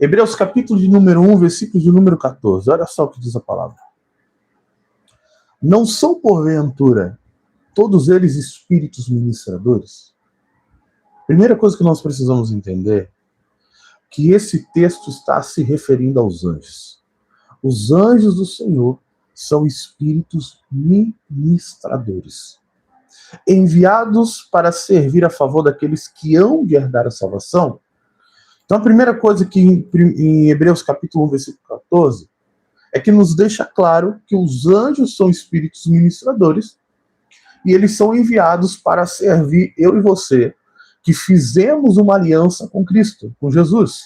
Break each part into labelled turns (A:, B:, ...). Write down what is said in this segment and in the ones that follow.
A: Hebreus capítulo de número 1, versículo de número 14. Olha só o que diz a palavra. Não são, porventura, todos eles espíritos ministradores? Primeira coisa que nós precisamos entender, que esse texto está se referindo aos anjos. Os anjos do Senhor são espíritos ministradores, enviados para servir a favor daqueles que hão de herdar a salvação. Então a primeira coisa que em Hebreus capítulo 1, versículo 14, é que nos deixa claro que os anjos são espíritos ministradores e eles são enviados para servir eu e você, que fizemos uma aliança com Cristo, com Jesus.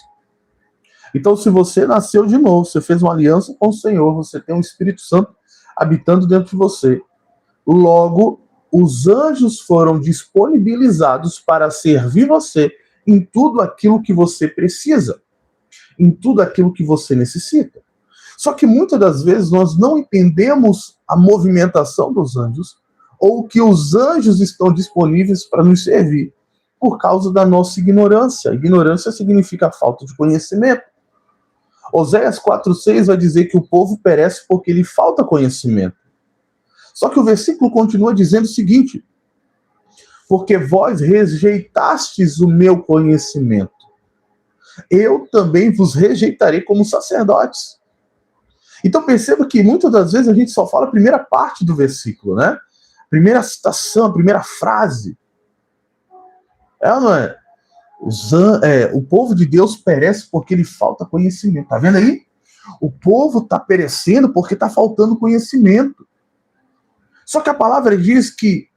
A: Então, se você nasceu de novo, você fez uma aliança com o Senhor, você tem um Espírito Santo habitando dentro de você. Logo, os anjos foram disponibilizados para servir você em tudo aquilo que você precisa, em tudo aquilo que você necessita. Só que muitas das vezes nós não entendemos a movimentação dos anjos ou que os anjos estão disponíveis para nos servir por causa da nossa ignorância. Ignorância significa falta de conhecimento. Oséias 4,6 vai dizer que o povo perece porque lhe falta conhecimento. Só que o versículo continua dizendo o seguinte: porque vós rejeitastes o meu conhecimento, eu também vos rejeitarei como sacerdotes. Então perceba que muitas das vezes a gente só fala a primeira parte do versículo, né? Primeira citação, a primeira frase. É ou não é? O povo de Deus perece porque lhe falta conhecimento. Tá vendo aí? O povo está perecendo porque está faltando conhecimento. Só que a palavra diz que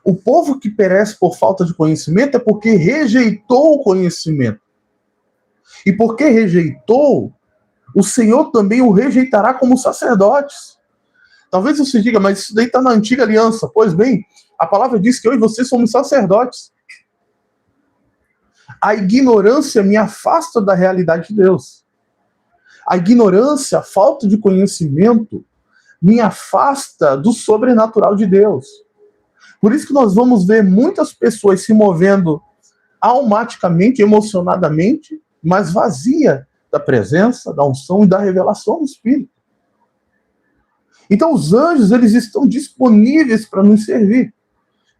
A: o povo que perece por falta de conhecimento é porque rejeitou o conhecimento. E porque rejeitou, o Senhor também o rejeitará como sacerdotes. Talvez você diga, mas isso daí está na antiga aliança. Pois bem, a palavra diz que eu e você somos sacerdotes. A ignorância me afasta da realidade de Deus. A ignorância, a falta de conhecimento, me afasta do sobrenatural de Deus. Por isso que nós vamos ver muitas pessoas se movendo almaticamente, emocionadamente, mas vazia da presença, da unção e da revelação do Espírito. Então os anjos, eles estão disponíveis para nos servir.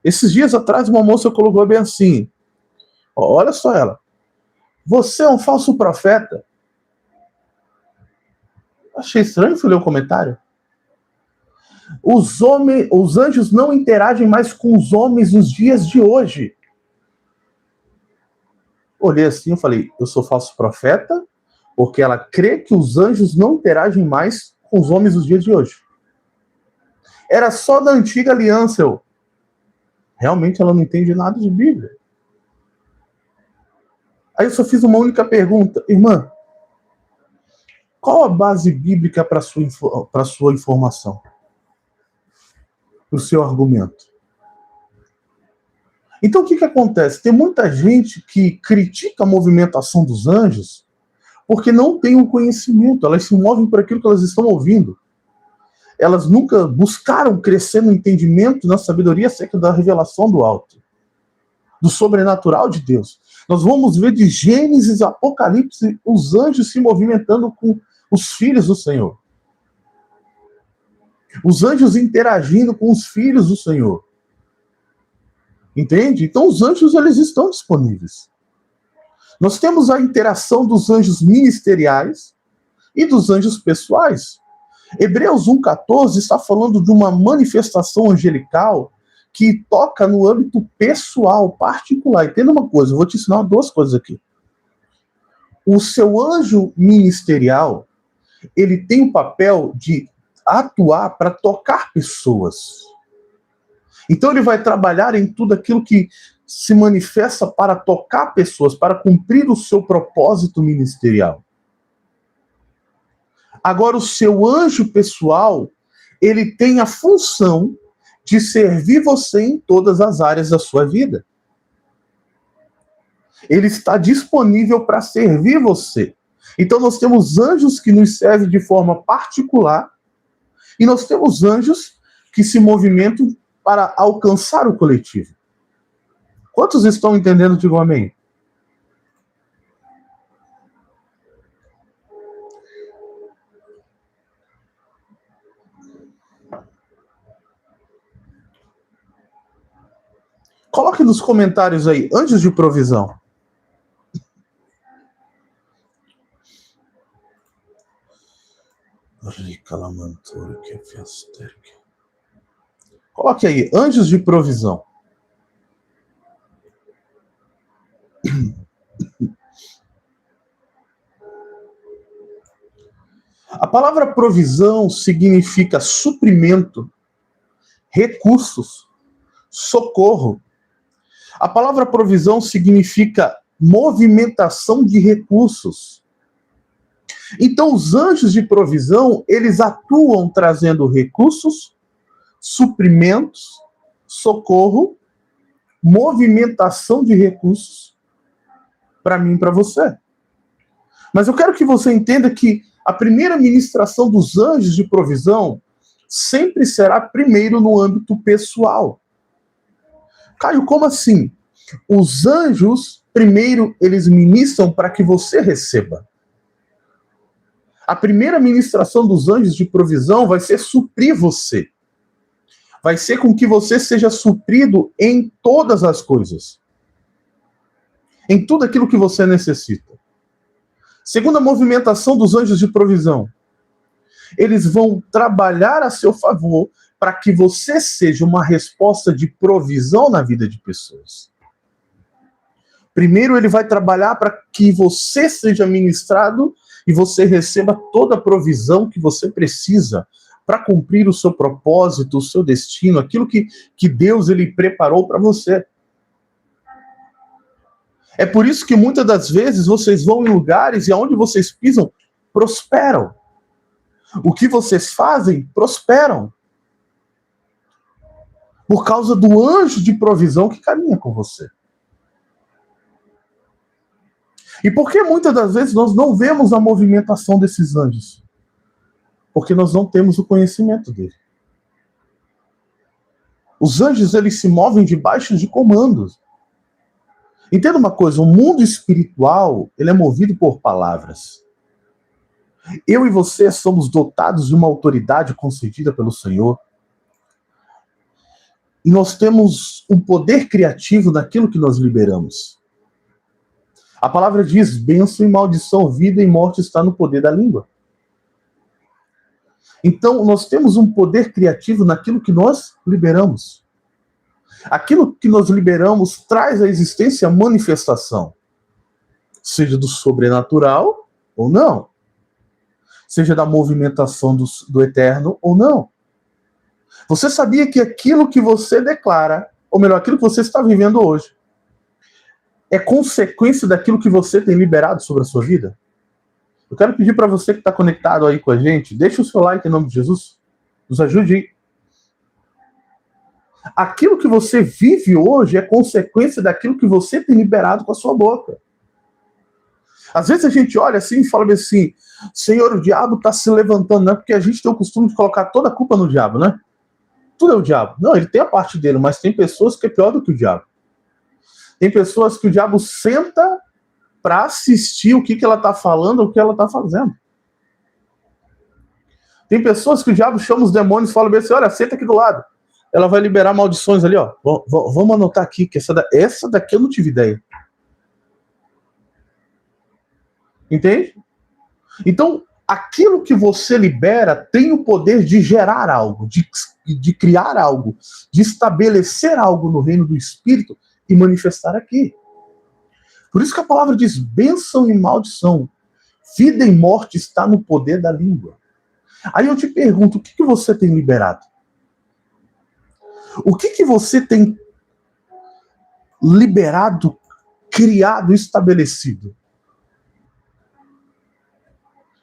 A: Esses dias atrás uma moça colocou bem assim, olha só ela, você é um falso profeta? Achei estranho, fui ler o comentário. Os anjos não interagem mais com os homens nos dias de hoje. Olhei assim e falei, eu sou falso profeta? Porque ela crê que os anjos não interagem mais com os homens nos dias de hoje. Era só da antiga aliança. Realmente ela não entende nada de Bíblia. Aí eu só fiz uma única pergunta. Irmã, qual a base bíblica para a sua informação? O seu argumento. Então o que acontece? Tem muita gente que critica a movimentação dos anjos porque não tem um conhecimento. Elas se movem por aquilo que elas estão ouvindo. Elas nunca buscaram crescer no entendimento, na sabedoria acerca da revelação do alto, do sobrenatural de Deus. Nós vamos ver de Gênesis a Apocalipse os anjos se movimentando com os filhos do Senhor. Os anjos interagindo com os filhos do Senhor. Entende? Então os anjos, eles estão disponíveis. Nós temos a interação dos anjos ministeriais e dos anjos pessoais. Hebreus 1,14 está falando de uma manifestação angelical que toca no âmbito pessoal, particular. Entenda uma coisa, eu vou te ensinar duas coisas aqui. O seu anjo ministerial, ele tem o papel de atuar para tocar pessoas. Então ele vai trabalhar em tudo aquilo que se manifesta para tocar pessoas, para cumprir o seu propósito ministerial. Agora, o seu anjo pessoal, ele tem a função de servir você em todas as áreas da sua vida. Ele está disponível para servir você. Então nós temos anjos que nos servem de forma particular e nós temos anjos que se movimentam para alcançar o coletivo. Quantos estão entendendo? Digam amém. Coloque nos comentários aí, anjos de provisão. Coloque aí, anjos de provisão. A palavra provisão significa suprimento, recursos, socorro. A palavra provisão significa movimentação de recursos. Então, os anjos de provisão, eles atuam trazendo recursos, suprimentos, socorro, movimentação de recursos para mim e para você. Mas eu quero que você entenda que a primeira ministração dos anjos de provisão sempre será primeiro no âmbito pessoal. Caio, como assim? Os anjos, primeiro, eles ministram para que você receba. A primeira ministração dos anjos de provisão vai ser suprir você. Vai ser com que você seja suprido em todas as coisas. Em tudo aquilo que você necessita. Segunda movimentação dos anjos de provisão. Eles vão trabalhar a seu favor para que você seja uma resposta de provisão na vida de pessoas. Primeiro, ele vai trabalhar para que você seja ministrado e você receba toda a provisão que você precisa para cumprir o seu propósito, o seu destino, aquilo que Deus ele preparou para você. É por isso que muitas das vezes vocês vão em lugares e aonde vocês pisam, prosperam. O que vocês fazem, prosperam. Por causa do anjo de provisão que caminha com você. E por que muitas das vezes nós não vemos a movimentação desses anjos? Porque nós não temos o conhecimento dele. Os anjos, eles se movem debaixo de comandos. Entenda uma coisa, o mundo espiritual, ele é movido por palavras. Eu e você somos dotados de uma autoridade concedida pelo Senhor. E nós temos um poder criativo naquilo que nós liberamos. A palavra diz, bênção e maldição, vida e morte está no poder da língua. Então, nós temos um poder criativo naquilo que nós liberamos. Aquilo que nós liberamos traz à existência a manifestação. Seja do sobrenatural ou não. Seja da movimentação do eterno ou não. Você sabia que aquilo que você declara, ou melhor, aquilo que você está vivendo hoje, é consequência daquilo que você tem liberado sobre a sua vida? Eu quero pedir para você que está conectado aí com a gente, deixe o seu like em nome de Jesus. Nos ajude aí. Aquilo que você vive hoje é consequência daquilo que você tem liberado com a sua boca. Às vezes a gente olha assim e fala assim, Senhor, o diabo está se levantando, não é porque a gente tem o costume de colocar toda a culpa no diabo, né? Tudo é o diabo. Não, ele tem a parte dele, mas tem pessoas que é pior do que o diabo. Tem pessoas que o diabo senta para assistir o que ela está falando, o que ela está fazendo. Tem pessoas que o diabo chama os demônios e fala assim, olha, senta aqui do lado. Ela vai liberar maldições ali, ó. Vamos anotar aqui, que essa daqui eu não tive ideia. Entende? Então, aquilo que você libera tem o poder de gerar algo, de criar algo, de estabelecer algo no reino do Espírito e manifestar aqui. Por isso que a palavra diz, bênção e maldição, vida e morte está no poder da língua. Aí eu te pergunto, o que você tem liberado? O que você tem liberado, criado, estabelecido?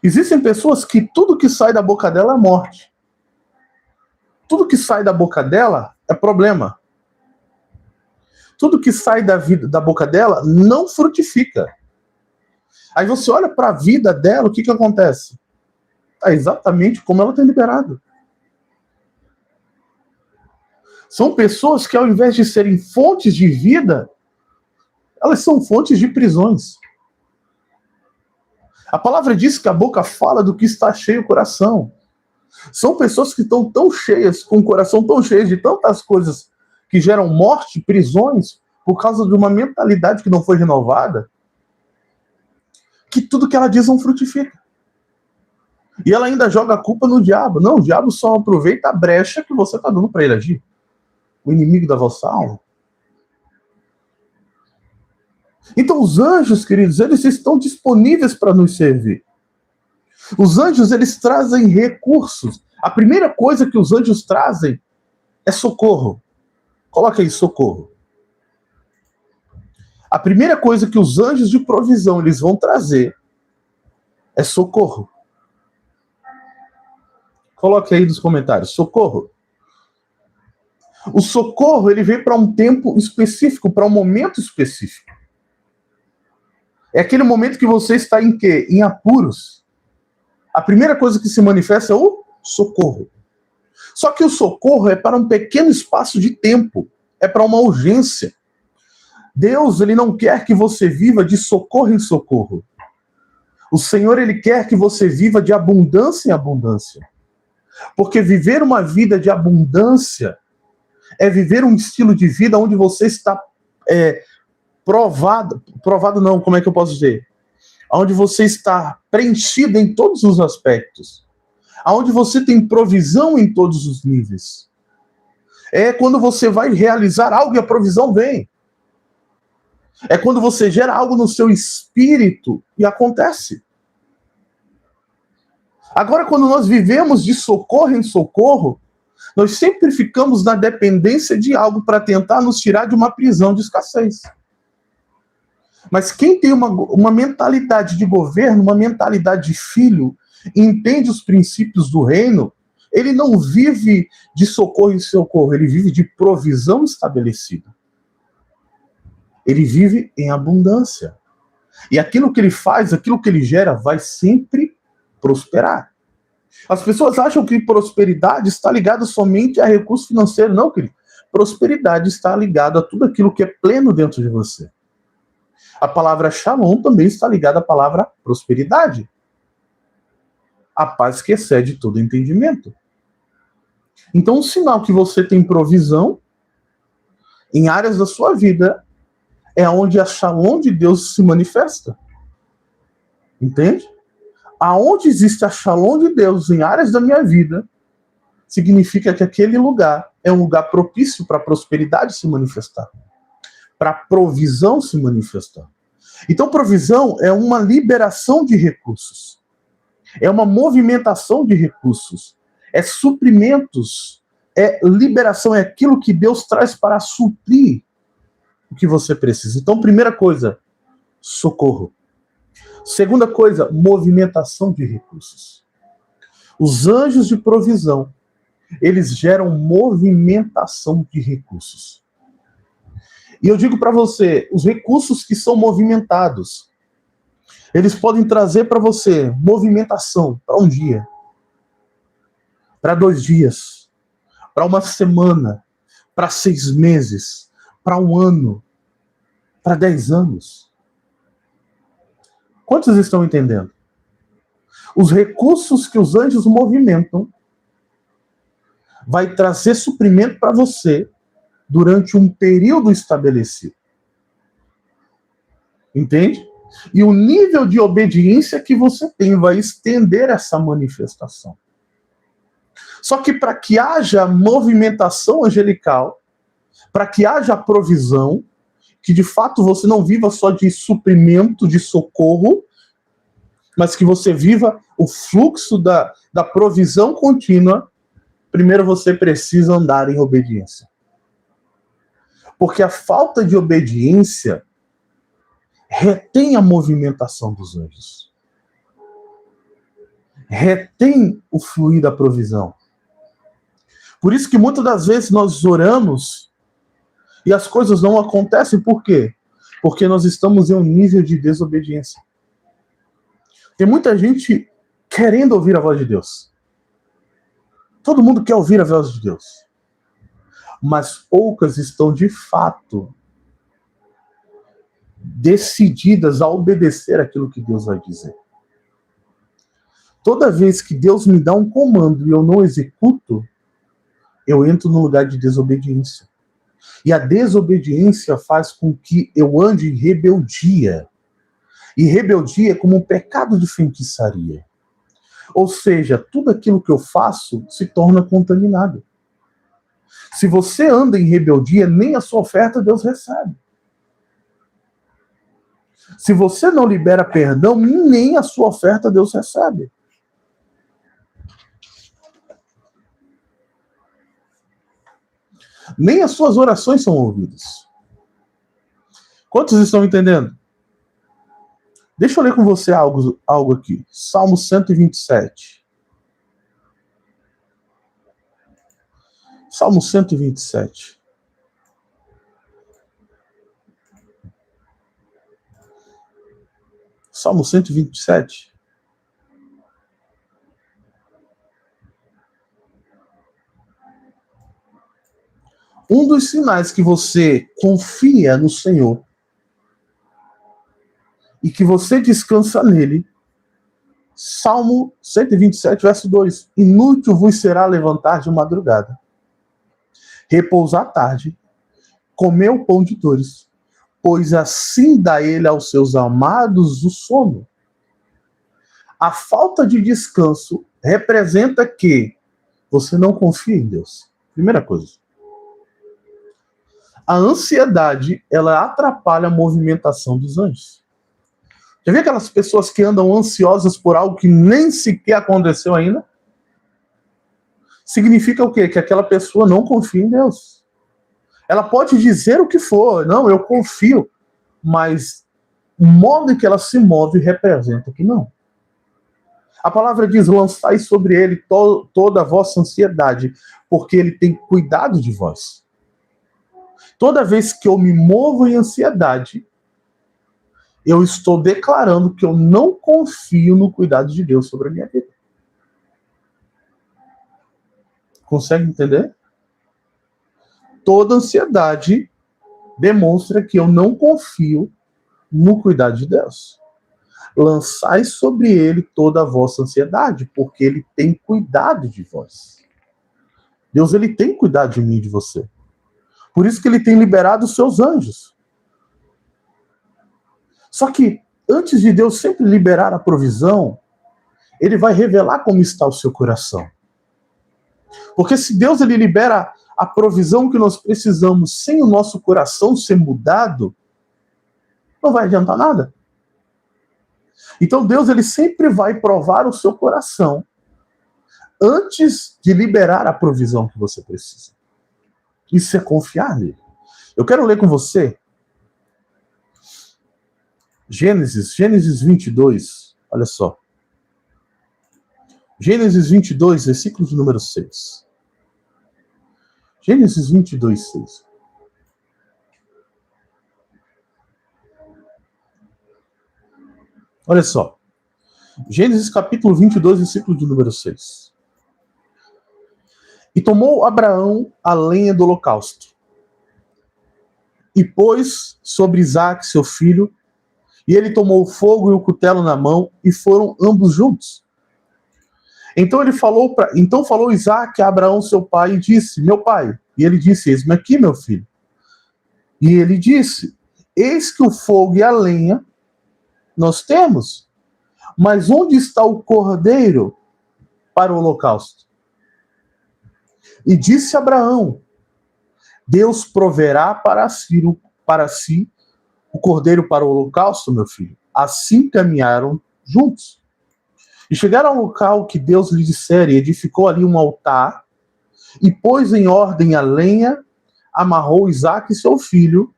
A: Existem pessoas que tudo que sai da boca dela é morte. Tudo que sai da boca dela é problema. Tudo que sai da boca dela não frutifica. Aí você olha para a vida dela, o que acontece? É exatamente como ela tem liberado. São pessoas que, ao invés de serem fontes de vida, elas são fontes de prisões. A palavra diz que a boca fala do que está cheio o coração. São pessoas que estão tão cheias, com o coração tão cheio de tantas coisas que geram morte, prisões, por causa de uma mentalidade que não foi renovada, que tudo que ela diz não frutifica. E ela ainda joga a culpa no diabo. Não, o diabo só aproveita a brecha que você está dando para ele agir. O inimigo da vossa alma. Então os anjos, queridos, eles estão disponíveis para nos servir. Os anjos, eles trazem recursos. A primeira coisa que os anjos trazem é socorro. Coloca aí, socorro. A primeira coisa que os anjos de provisão eles vão trazer é socorro. Coloque aí nos comentários, socorro. O socorro, ele vem para um tempo específico, para um momento específico. É aquele momento que você está em quê? Em apuros. A primeira coisa que se manifesta é o socorro. Só que o socorro é para um pequeno espaço de tempo. É para uma urgência. Deus, ele não quer que você viva de socorro em socorro. O Senhor, ele quer que você viva de abundância em abundância. Porque viver uma vida de abundância é viver um estilo de vida onde você está provado não, como é que eu posso dizer? Onde você está preenchido em todos os aspectos. Onde você tem provisão em todos os níveis. É quando você vai realizar algo e a provisão vem. É quando você gera algo no seu espírito e acontece. Agora, quando nós vivemos de socorro em socorro, nós sempre ficamos na dependência de algo para tentar nos tirar de uma prisão de escassez. Mas quem tem uma mentalidade de governo, uma mentalidade de filho, entende os princípios do reino, ele não vive de socorro em socorro, ele vive de provisão estabelecida. Ele vive em abundância. E aquilo que ele faz, aquilo que ele gera, vai sempre prosperar. As pessoas acham que prosperidade está ligada somente a recurso financeiro. Não, querido. Prosperidade está ligada a tudo aquilo que é pleno dentro de você. A palavra shalom também está ligada à palavra prosperidade. A paz que excede todo entendimento. Então, um sinal que você tem provisão em áreas da sua vida é onde a shalom de Deus se manifesta. Entende? Aonde existe a shalom de Deus em áreas da minha vida, significa que aquele lugar é um lugar propício para a prosperidade se manifestar. Para a provisão se manifestar. Então, provisão é uma liberação de recursos. É uma movimentação de recursos. É suprimentos. É liberação. É aquilo que Deus traz para suprir o que você precisa. Então, primeira coisa, socorro. Segunda coisa, movimentação de recursos. Os anjos de provisão, eles geram movimentação de recursos. E eu digo para você, os recursos que são movimentados, eles podem trazer para você movimentação para um dia, para 2 dias, para uma semana, para 6 meses, para 1 ano, para 10 anos. Quantos estão entendendo? Os recursos que os anjos movimentam vai trazer suprimento para você durante um período estabelecido. Entende? E o nível de obediência que você tem vai estender essa manifestação. Só que para que haja movimentação angelical, para que haja provisão, que de fato você não viva só de suprimento, de socorro, mas que você viva o fluxo da provisão contínua, primeiro você precisa andar em obediência. Porque a falta de obediência retém a movimentação dos anjos. Retém o fluir da provisão. Por isso que muitas das vezes nós oramos e as coisas não acontecem. Por quê? Porque nós estamos em um nível de desobediência. Tem muita gente querendo ouvir a voz de Deus. Todo mundo quer ouvir a voz de Deus. Mas poucas estão de fato decididas a obedecer aquilo que Deus vai dizer. Toda vez que Deus me dá um comando e eu não executo, eu entro no lugar de desobediência. E a desobediência faz com que eu ande em rebeldia. E rebeldia é como um pecado de feitiçaria. Ou seja, tudo aquilo que eu faço se torna contaminado. Se você anda em rebeldia, nem a sua oferta Deus recebe. Se você não libera perdão, nem a sua oferta Deus recebe. Nem as suas orações são ouvidas. Quantos estão entendendo? Deixa eu ler com você algo aqui. Salmo 127. Salmo 127. Salmo 127. Um dos sinais que você confia no Senhor e que você descansa nele, Salmo 127, verso 2. Inútil vos será levantar de madrugada, repousar à tarde, comer o pão de dores, pois assim dá ele aos seus amados o sono. A falta de descanso representa que você não confia em Deus. Primeira coisa. A ansiedade, ela atrapalha a movimentação dos anjos. Já viu aquelas pessoas que andam ansiosas por algo que nem sequer aconteceu ainda? Significa o quê? Que aquela pessoa não confia em Deus. Ela pode dizer o que for, não, eu confio, mas o modo em que ela se move representa que não. A palavra diz, lançai sobre ele toda a vossa ansiedade, porque ele tem cuidado de vós. Toda vez que eu me movo em ansiedade, eu estou declarando que eu não confio no cuidado de Deus sobre a minha vida. Consegue entender? Toda ansiedade demonstra que eu não confio no cuidado de Deus. Lançai sobre ele toda a vossa ansiedade, porque ele tem cuidado de vós. Deus, ele tem cuidado de mim e de você. Por isso que ele tem liberado os seus anjos. Só que, antes de Deus sempre liberar a provisão, ele vai revelar como está o seu coração. Porque se Deus ele libera a provisão que nós precisamos sem o nosso coração ser mudado, não vai adiantar nada. Então Deus ele sempre vai provar o seu coração antes de liberar a provisão que você precisa. Isso é confiar nele. Eu quero ler com você Gênesis 22, olha só. Gênesis 22, versículo de número 6. Gênesis 22, 6. Olha só. Gênesis capítulo 22, versículo de número 6. E tomou Abraão a lenha do holocausto, e pôs sobre Isaque, seu filho, e ele tomou o fogo e o cutelo na mão, e foram ambos juntos. Então falou Isaque a Abraão, seu pai, e disse, meu pai. E ele disse, eis-me aqui, meu filho. E ele disse, eis que o fogo e a lenha nós temos, mas onde está o cordeiro para o holocausto? E disse Abraão, Deus proverá para si o cordeiro para o holocausto, meu filho. Assim caminharam juntos. E chegaram ao local que Deus lhe dissera, e edificou ali um altar, e pôs em ordem a lenha, amarrou Isaque, seu filho,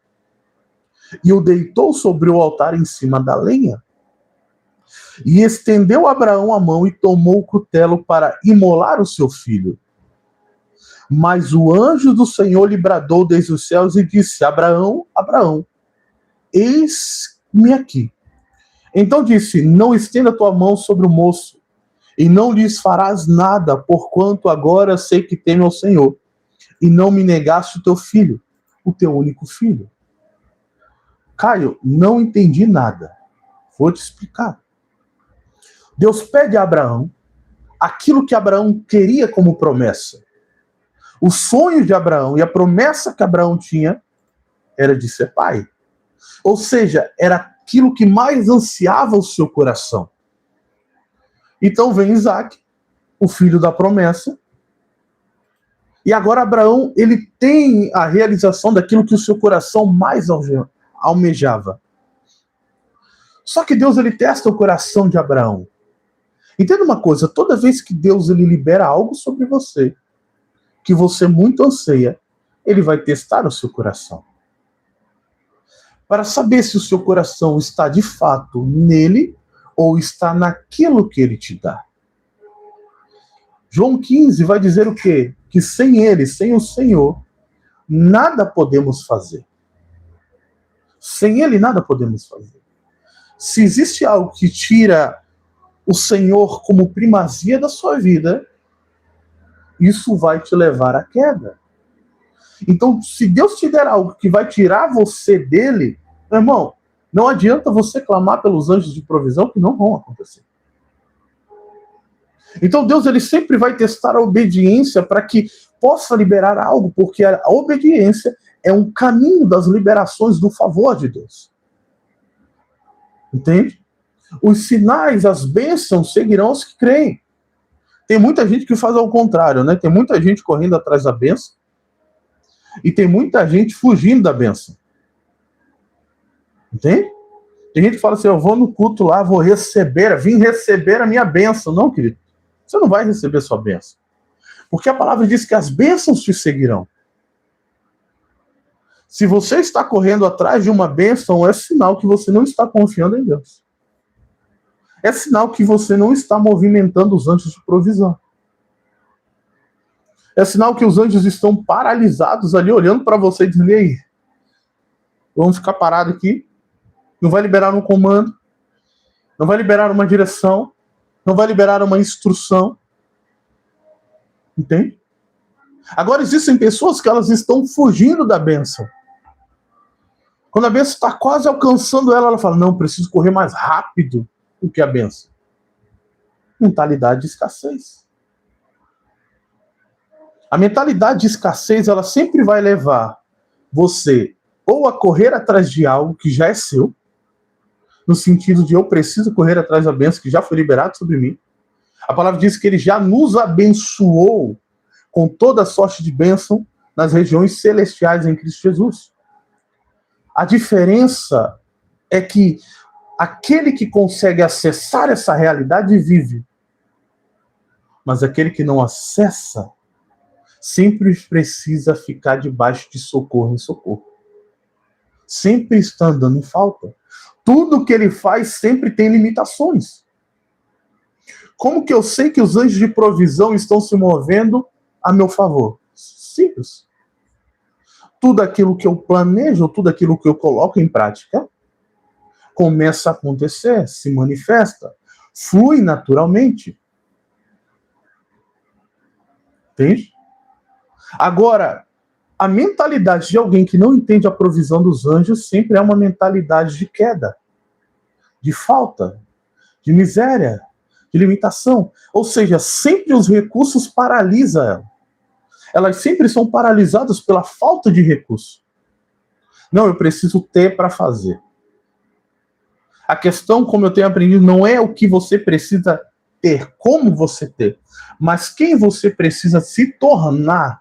A: e o deitou sobre o altar em cima da lenha. E estendeu Abraão a mão e tomou o cutelo para imolar o seu filho. Mas o anjo do Senhor lhe bradou desde os céus e disse, Abraão, Abraão, eis-me aqui. Então disse, não estenda tua mão sobre o moço, e não lhes farás nada, porquanto agora sei que teme ao Senhor, e não me negaste o teu filho, o teu único filho. Caio, não entendi nada. Vou te explicar. Deus pede a Abraão aquilo que Abraão queria como promessa. O sonho de Abraão e a promessa que Abraão tinha era de ser pai. Ou seja, era aquilo que mais ansiava o seu coração. Então vem Isaac, o filho da promessa, e agora Abraão, ele tem a realização daquilo que o seu coração mais almejava. Só que Deus, ele testa o coração de Abraão. Entenda uma coisa, toda vez que Deus, ele libera algo sobre você, que você muito anseia, ele vai testar o seu coração. Para saber se o seu coração está de fato nele ou está naquilo que ele te dá. João 15 vai dizer o quê? Que sem ele, sem o Senhor, nada podemos fazer. Sem ele, nada podemos fazer. Se existe algo que tira o Senhor como primazia da sua vida, isso vai te levar à queda. Então, se Deus te der algo que vai tirar você dele, meu irmão, não adianta você clamar pelos anjos de provisão que não vão acontecer. Então Deus, ele sempre vai testar a obediência para que possa liberar algo, porque a obediência é um caminho das liberações do favor de Deus. Entende? Os sinais, as bênçãos seguirão os que creem. Tem muita gente que faz ao contrário, né? Tem muita gente correndo atrás da bênção e tem muita gente fugindo da bênção. Entende? Tem gente que fala assim, eu vou no culto lá, vim receber a minha bênção. Não, querido. Você não vai receber sua bênção. Porque a palavra diz que as bênçãos te seguirão. Se você está correndo atrás de uma bênção, é sinal que você não está confiando em Deus. É sinal que você não está movimentando os anjos de provisão. É sinal que os anjos estão paralisados ali, olhando para você e dizendo, e aí, vamos ficar parados aqui? Não vai liberar um comando? Não vai liberar uma direção? Não vai liberar uma instrução? Entende? Agora existem pessoas que elas estão fugindo da bênção. Quando a bênção está quase alcançando ela, ela fala, não, preciso correr mais rápido do que a bênção. Mentalidade de escassez. A mentalidade de escassez, ela sempre vai levar você ou a correr atrás de algo que já é seu, no sentido de eu preciso correr atrás da bênção que já foi liberada sobre mim. A palavra diz que ele já nos abençoou com toda sorte de bênção nas regiões celestiais em Cristo Jesus. A diferença é que aquele que consegue acessar essa realidade vive, mas aquele que não acessa sempre precisa ficar debaixo de socorro em socorro. Sempre está andando em falta. Tudo que ele faz sempre tem limitações. Como que eu sei que os anjos de provisão estão se movendo a meu favor? Simples. Tudo aquilo que eu planejo, tudo aquilo que eu coloco em prática, começa a acontecer, se manifesta, flui naturalmente. Entende? Agora, a mentalidade de alguém que não entende a provisão dos anjos sempre é uma mentalidade de queda, de falta, de miséria, de limitação. Ou seja, sempre os recursos paralisam ela. Elas sempre são paralisadas pela falta de recurso. Não, eu preciso ter para fazer. A questão, como eu tenho aprendido, não é o que você precisa ter, como você ter, mas quem você precisa se tornar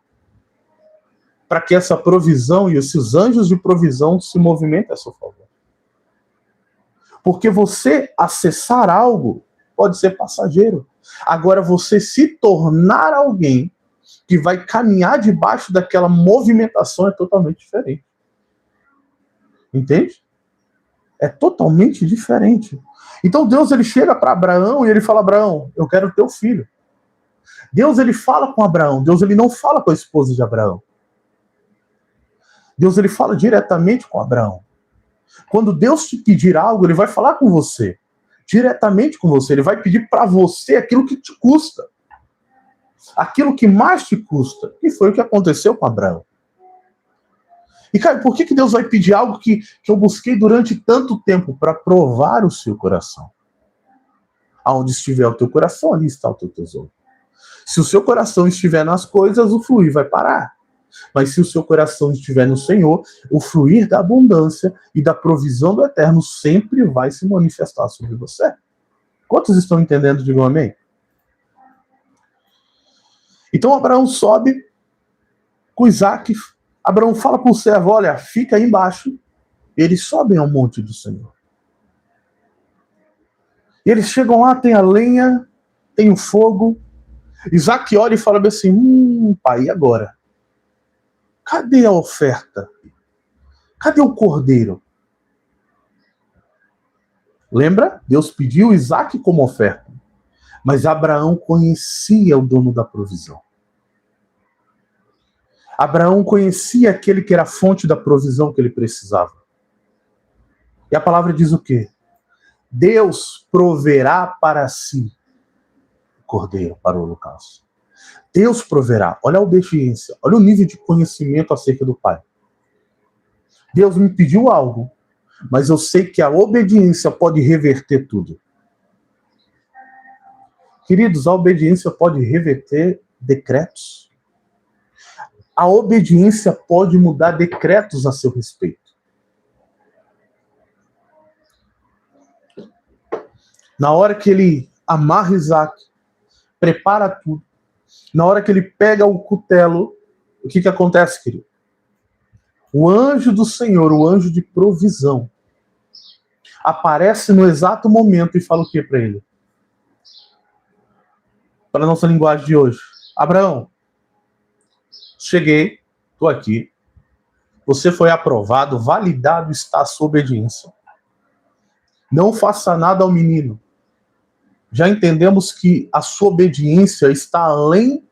A: para que essa provisão e esses anjos de provisão se movimentem a seu favor. Porque você acessar algo pode ser passageiro. Agora, você se tornar alguém que vai caminhar debaixo daquela movimentação é totalmente diferente. Entende? É totalmente diferente. Então Deus, ele chega para Abraão e ele fala, Abraão, eu quero teu filho. Deus, ele fala com Abraão. Deus, ele não fala com a esposa de Abraão. Deus, ele fala diretamente com Abraão. Quando Deus te pedir algo, ele vai falar com você. Diretamente com você. Ele vai pedir para você aquilo que te custa. Aquilo que mais te custa. E foi o que aconteceu com Abraão. E, cara, por que Deus vai pedir algo que eu busquei durante tanto tempo? Para provar o seu coração. Aonde estiver o teu coração, ali está o teu tesouro. Se o seu coração estiver nas coisas, o fluir vai parar. Mas se o seu coração estiver no Senhor, o fluir da abundância e da provisão do Eterno sempre vai se manifestar sobre você. Quantos estão entendendo? Digam amém. Então Abraão sobe com Isaac. Abraão fala para o servo, olha, fica aí embaixo. Eles sobem ao monte do Senhor. E eles chegam lá, tem a lenha, tem o fogo. Isaac olha e fala assim, pai, e agora? Cadê a oferta? Cadê o cordeiro? Lembra? Deus pediu Isaac como oferta. Mas Abraão conhecia o dono da provisão. Abraão conhecia aquele que era a fonte da provisão que ele precisava. E a palavra diz o quê? Deus proverá para si o cordeiro para o holocausto. Deus proverá. Olha a obediência. Olha o nível de conhecimento acerca do Pai. Deus me pediu algo, mas eu sei que a obediência pode reverter tudo. Queridos, a obediência pode reverter decretos. A obediência pode mudar decretos a seu respeito. Na hora que ele amarra Isaac, prepara tudo, na hora que ele pega o cutelo, o que acontece, querido? O anjo do Senhor, o anjo de provisão, aparece no exato momento e fala o que para ele? Para a nossa linguagem de hoje. Abraão, cheguei, estou aqui, você foi aprovado, validado está a sua obediência. Não faça nada ao menino. Já entendemos que a sua obediência está além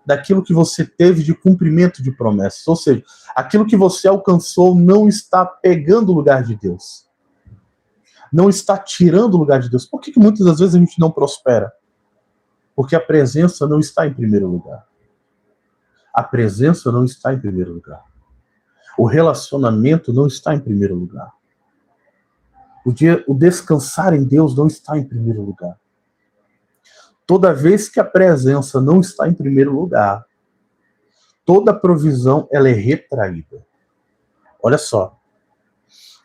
A: daquilo que você teve de cumprimento de promessas. Ou seja, aquilo que você alcançou não está pegando o lugar de Deus. Não está tirando o lugar de Deus. Por que muitas das vezes a gente não prospera? Porque a presença não está em primeiro lugar. A presença não está em primeiro lugar. O relacionamento não está em primeiro lugar. O descansar em Deus não está em primeiro lugar. Toda vez que a presença não está em primeiro lugar, toda provisão ela é retraída. Olha só.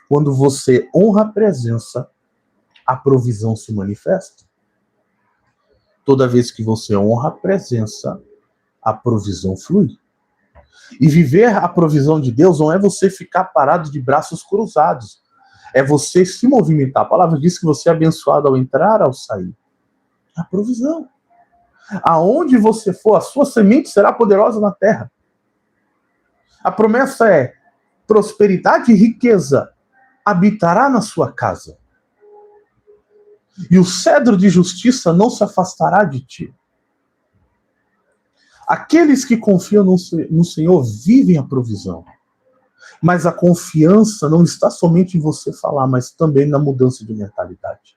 A: Quando você honra a presença, a provisão se manifesta. Toda vez que você honra a presença, a provisão flui. E viver a provisão de Deus não é você ficar parado de braços cruzados. É você se movimentar. A palavra diz que você é abençoado ao entrar, ao sair. A provisão. Aonde você for, a sua semente será poderosa na terra. A promessa é prosperidade e riqueza habitará na sua casa. E o cedro de justiça não se afastará de ti. Aqueles que confiam no Senhor vivem a provisão. Mas a confiança não está somente em você falar, mas também na mudança de mentalidade.